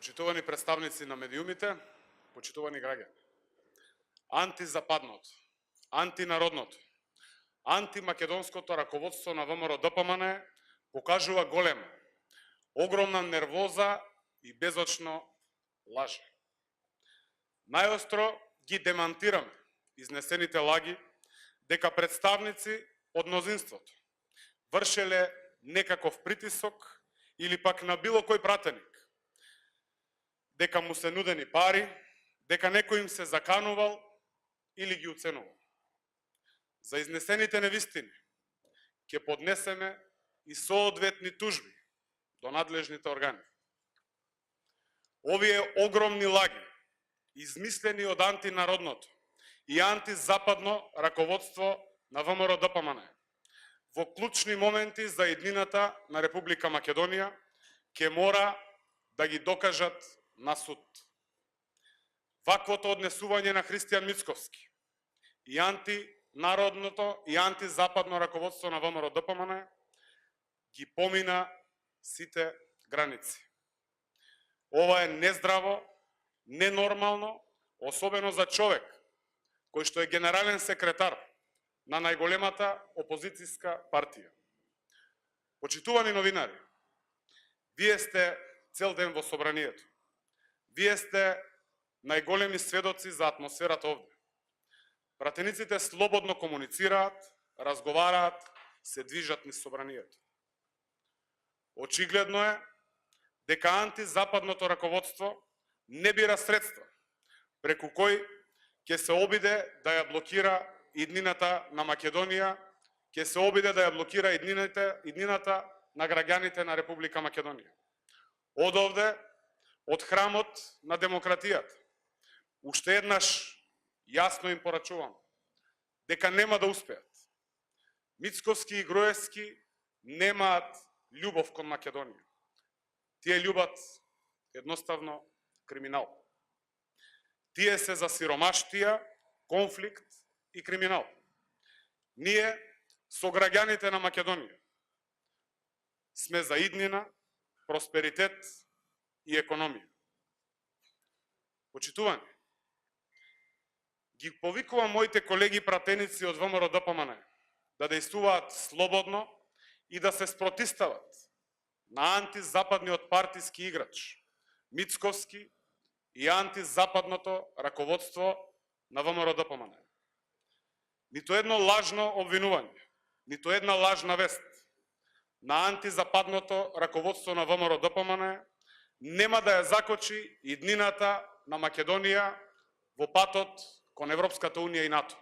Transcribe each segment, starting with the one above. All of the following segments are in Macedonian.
Почитувани представници на медиумите, почитувани граѓани. Антизападното, антинародното, антимакедонското раководство на ВМРО-ДПМН покажува голема, огромна нервоза и безочно лаже. Најостро ги демантираме изнесените лаги дека представници од мнозинството вршеле некаков притисок или пак на било кој пратеник, дека му се нудени пари, дека некој им се заканувал или ги уценувал. За изнесените невистини ќе поднесеме и соодветни тужби до надлежните органи. Овие огромни лаги, измислени од антинародното и антизападно раководство на ВМРО-ДПМН, во клучни моменти за еднината на Република Македонија, ќе мора да ги докажат на суд. Ваквото однесување на Христијан Мицковски и антинародното и антизападно раководство на ВМРО-ДПМН ги помина сите граници. Ова е нездраво, ненормално, особено за човек кој што е генерален секретар на најголемата опозицијска партија. Почитувани новинари, вие сте цел ден во собранието. Вие сте најголеми сведоци за атмосферата овде. Пратениците слободно комуницираат, разговараат, се движат низ собранието. Очигледно е дека антизападното раководство не бира средства преку кој ќе се обиде да ја блокира иднината на Македонија, ќе се обиде да ја блокира иднината на граѓаните на Република Македонија. Од овде, од храмот на демократијата, уште еднаш јасно им порачувам дека нема да успеат. Мицковски и Груевски немаат љубов кон Македонија. Тие љубат едноставно криминал. Тие се за сиромаштија, конфликт и криминал. Ние, со граѓаните на Македонија, сме за иднина, просперитет и економија. Почитувани, ги повикувам моите колеги пратеници од ВМРО-ДПМН да действуваат слободно и да се спротистават на антизападниот партиски играч Мицковски и антизападното раководство на ВМРО-ДПМН. Нито едно лажно обвинување, нито една лажна вест на антизападното раководство на ВМРО-ДПМН нема да ја закочи иднината на Македонија во патот кон Европската Унија и НАТО.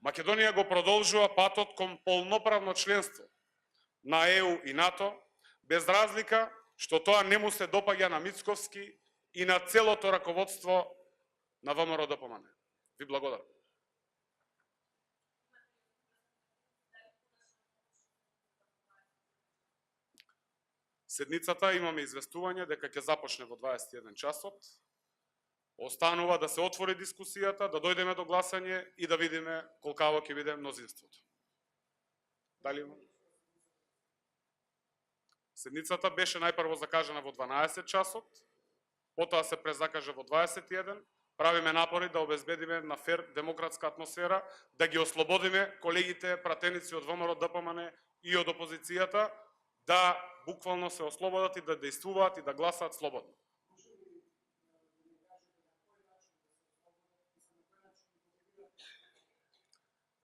Македонија го продолжува патот кон полноправно членство на ЕУ и НАТО, без разлика што тоа не му се допаѓа на Мицковски и на целото раководство на ВМРО-ДПМН. Ви благодарам. Седницата имаме известување дека ќе започне во 21 часот. Останува да се отвори дискусијата, да дојдеме до гласање и да видиме колкаво ќе биде мнозинството. Дали има? Седницата беше најпрво закажана во 12 часот, потоа се презакажа во 21. Правиме напори да обезбедиме на фер демократска атмосфера, да ги ослободиме колегите пратеници од ВМРО-ДПМН и од опозицијата, да буквално се ослободат и да действуваат и да гласаат слободно.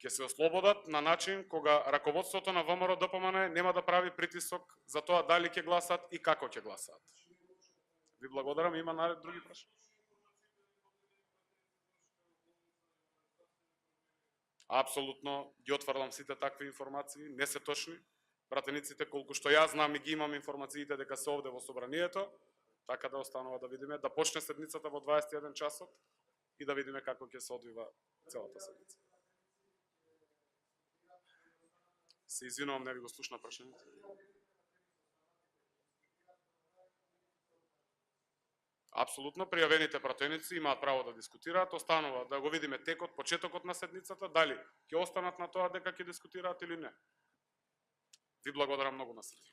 Ќе се ослободат на начин кога раководството на ВМРО-ДПМН нема да прави притисок за тоа дали ќе гласаат и како ќе гласаат. Ви благодарам, има други прашања? Апсолутно ги отврлам сите такви информации, не се точни. Пратениците, колку што јас знам и ги имам информациите дека се овде во собранието, така да останува да видиме, да почне седницата во 21 часот и да видиме како ќе се одвива целата седница. Се извинувам, не ви го слушна прашањето. Апсолутно, пријавените пратеници имаат право да дискутираат, останува да го видиме текот, почетокот на седницата, дали ќе останат на тоа дека ќе дискутираат или не. Ви благодарам многу на сите.